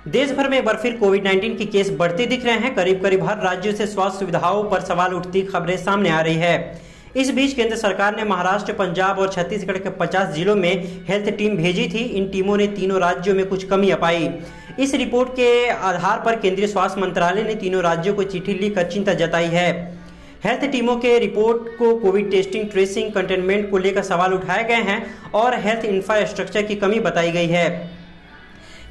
देश भर में एक बार फिर कोविड-19 के केस बढ़ते दिख रहे हैं। करीब करीब हर राज्यों से स्वास्थ्य सुविधाओं पर सवाल उठती खबरें सामने आ रही है। इस बीच केंद्र सरकार ने महाराष्ट्र, पंजाब और छत्तीसगढ़ के 50 जिलों में हेल्थ टीम भेजी थी। इन टीमों ने तीनों राज्यों में कुछ कमियां पाई। इस रिपोर्ट के आधार पर केंद्रीय स्वास्थ्य मंत्रालय ने तीनों राज्यों को चिट्ठी लिखकर चिंता जताई है। हेल्थ टीमों के रिपोर्ट को कोविड टेस्टिंग, ट्रेसिंग, कंटेनमेंट को लेकर सवाल उठाए गए हैं और हेल्थ इंफ्रास्ट्रक्चर की कमी बताई गई है।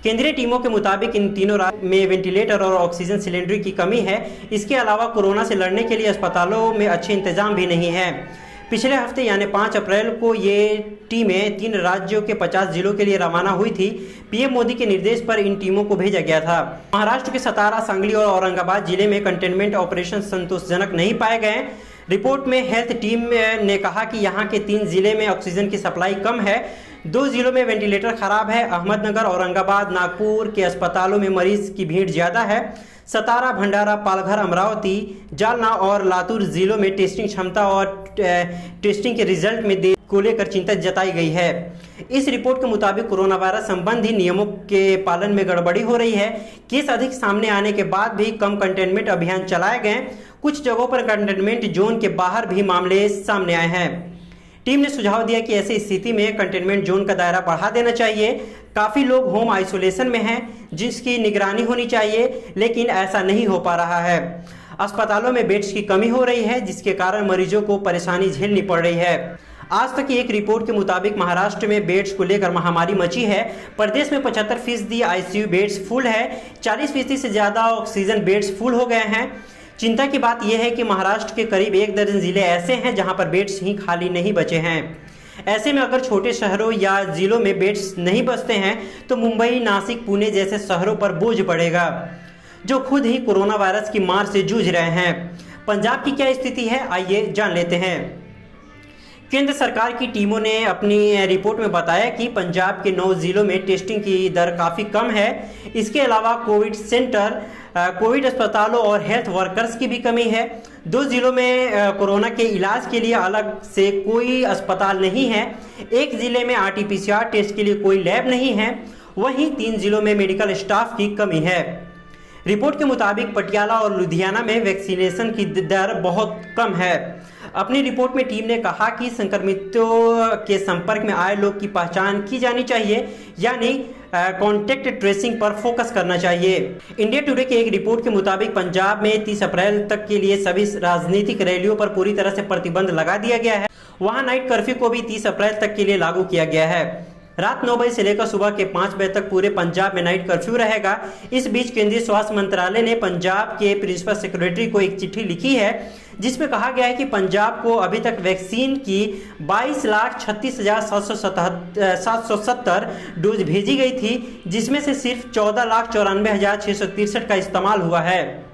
केंद्रीय टीमों के मुताबिक इन तीनों राज्यों में वेंटिलेटर और ऑक्सीजन सिलेंडर की कमी है। इसके अलावा कोरोना से लड़ने के लिए अस्पतालों में अच्छे इंतजाम भी नहीं है। पिछले हफ्ते यानी 5 अप्रैल को ये टीमें 3 राज्यों के 50 जिलों के लिए रवाना हुई थी। पीएम मोदी के निर्देश पर इन टीमों को भेजा गया था। महाराष्ट्र के सतारा, सांगली और औरंगाबाद जिले में कंटेनमेंट ऑपरेशन संतोषजनक नहीं पाए गए। रिपोर्ट में हेल्थ टीम ने कहा कि यहाँ के 3 जिले में ऑक्सीजन की सप्लाई कम है, 2 जिलों में वेंटिलेटर खराब है। अहमदनगर, औरंगाबाद, नागपुर के अस्पतालों में मरीज की भीड़ ज्यादा है। सतारा, भंडारा, पालघर, अमरावती, जालना और लातूर जिलों में टेस्टिंग क्षमता और टेस्टिंग के रिजल्ट में देरी को लेकर चिंता जताई गई है। इस रिपोर्ट के मुताबिक कोरोना वायरस संबंधी नियमों के पालन में गड़बड़ी हो रही है। केस अधिक सामने आने के बाद भी कम कंटेनमेंट अभियान चलाए गए। कुछ जगहों पर कंटेनमेंट जोन के बाहर भी मामले सामने आए हैं। टीम ने सुझाव दिया कि ऐसी स्थिति में कंटेनमेंट जोन का दायरा बढ़ा देना चाहिए। काफी लोग होम आइसोलेशन में हैं, जिसकी निगरानी होनी चाहिए, लेकिन ऐसा नहीं हो पा रहा है। अस्पतालों में बेड्स की कमी हो रही है, जिसके कारण मरीजों को परेशानी झेलनी पड़ रही है। आज तक की एक रिपोर्ट के मुताबिक महाराष्ट्र में बेड्स को लेकर महामारी मची है। प्रदेश में 75% आईसीयू बेड्स फुल है, 40% से ज्यादा ऑक्सीजन बेड्स फुल हो गए हैं। चिंता की बात यह है कि महाराष्ट्र के करीब 1 दर्जन जिले ऐसे हैं जहां पर बेड्स ही खाली नहीं बचे हैं। ऐसे में अगर छोटे शहरों या जिलों में बेड्स नहीं बचते हैं तो मुंबई, नासिक, पुणे जैसे शहरों पर बोझ पड़ेगा, जो खुद ही कोरोना वायरस की मार से जूझ रहे हैं। पंजाब की क्या स्थिति है, आइए जान लेते हैं। केंद्र सरकार की टीमों ने अपनी रिपोर्ट में बताया कि पंजाब के 9 जिलों में टेस्टिंग की दर काफ़ी कम है। इसके अलावा कोविड सेंटर, कोविड अस्पतालों और हेल्थ वर्कर्स की भी कमी है। 2 जिलों में कोरोना के इलाज के लिए अलग से कोई अस्पताल नहीं है। 1 जिले में आरटीपीसीआर टेस्ट के लिए कोई लैब नहीं है। वहीं 3 जिलों में मेडिकल स्टाफ की कमी है। रिपोर्ट के मुताबिक पटियाला और लुधियाना में वैक्सीनेशन की दर बहुत कम है। अपनी रिपोर्ट में टीम ने कहा कि संक्रमितों के संपर्क में आए लोग की पहचान की जानी चाहिए, यानी कॉन्टैक्ट ट्रेसिंग पर फोकस करना चाहिए। इंडिया टुडे की एक रिपोर्ट के मुताबिक पंजाब में 30 अप्रैल तक के लिए सभी राजनीतिक रैलियों पर पूरी तरह से प्रतिबंध लगा दिया गया है। वहां नाइट कर्फ्यू को भी 30 अप्रैल तक के लिए लागू किया गया है। रात 9 बजे से लेकर सुबह के 5 बजे तक पूरे पंजाब में नाइट कर्फ्यू रहेगा। इस बीच केंद्रीय स्वास्थ्य मंत्रालय ने पंजाब के प्रिंसिपल सेक्रेटरी को एक चिट्ठी लिखी है, जिसमें कहा गया है कि पंजाब को अभी तक वैक्सीन की 22,36,770 डोज भेजी गई थी, जिसमें से सिर्फ 14,94,663 का इस्तेमाल हुआ है।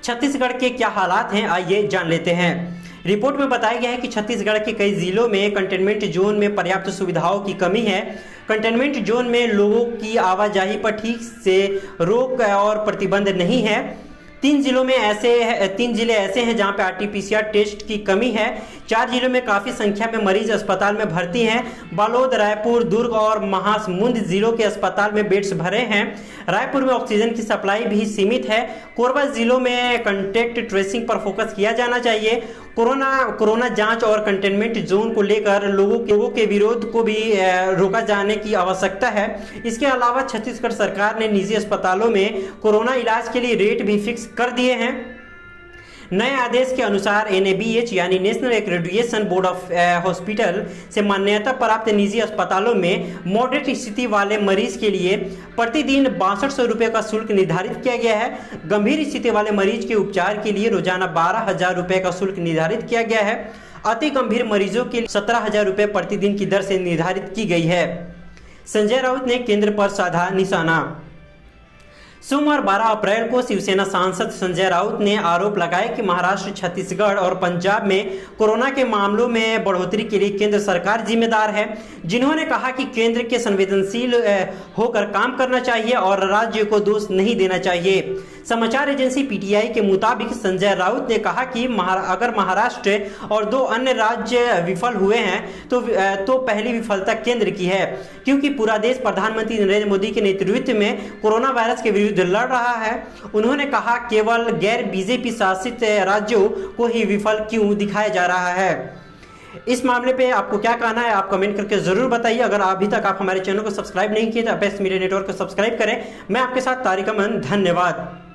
छत्तीसगढ़ के क्या हालात हैं, आइए जान लेते हैं। रिपोर्ट में बताया गया है कि छत्तीसगढ़ के कई जिलों में कंटेनमेंट जोन में पर्याप्त सुविधाओं की कमी है। कंटेनमेंट जोन में लोगों की आवाजाही पर ठीक से रोक और प्रतिबंध नहीं है। 3 जिले ऐसे हैं जहां पे आरटीपीसीआर टेस्ट की कमी है। 4 जिलों में काफी संख्या में मरीज अस्पताल में भर्ती हैं। बालोद, रायपुर, दुर्ग और महासमुंद जिलों के अस्पताल में बेड्स भरे हैं। रायपुर में ऑक्सीजन की सप्लाई भी सीमित है। कोरबा जिलों में कॉन्टैक्ट ट्रेसिंग पर फोकस किया जाना चाहिए। कोरोना जांच और कंटेनमेंट जोन को लेकर लोगों के विरोध को भी रोका जाने की आवश्यकता है। इसके अलावा छत्तीसगढ़ सरकार ने निजी अस्पतालों में कोरोना इलाज के लिए रेट भी फिक्स कर दिए हैं। नए आदेश के अनुसार NABH यानी national accreditation board of hospital से मान्यता प्राप्त निजी अस्पतालों में मॉडरेट स्थिति वाले मरीज के लिए प्रतिदिन 6200 रुपये का शुल्क निर्धारित किया गया है। गंभीर स्थिति वाले मरीज के उपचार के लिए रोजाना 12,000 रुपये का शुल्क निर्धारित किया गया है। अति गंभीर मरीजों के लिए 17,000 रुपये प्रतिदिन की दर से निर्धारित की गई है। संजय राउत ने केंद्र पर साधा निशाना। सोमवार 12 अप्रैल को शिवसेना सांसद संजय राउत ने आरोप लगाया कि महाराष्ट्र, छत्तीसगढ़ और पंजाब में कोरोना के मामलों में बढ़ोतरी के लिए केंद्र सरकार जिम्मेदार है। जिन्होंने कहा कि केंद्र के संवेदनशील होकर काम करना चाहिए और राज्य को दोष नहीं देना चाहिए। समाचार एजेंसी पीटीआई के मुताबिक संजय राउत ने कहा कि अगर महाराष्ट्र और 2 अन्य राज्य विफल हुए हैं तो पहली विफलता केंद्र की है, क्योंकि पूरा देश प्रधानमंत्री नरेंद्र मोदी के नेतृत्व में कोरोना वायरस के विरुद्ध लड़ रहा है। उन्होंने कहा केवल गैर बीजेपी शासित राज्यों को ही विफल क्यों दिखाया जा रहा है। इस मामले पे आपको क्या कहना है, आप कमेंट करके जरूर बताइए। अगर अभी तक आप हमारे चैनल को सब्सक्राइब नहीं किए तो अपेक्स मीडिया नेटवर्क को सब्सक्राइब करें। मैं आपके साथ तारिक अमन, धन्यवाद।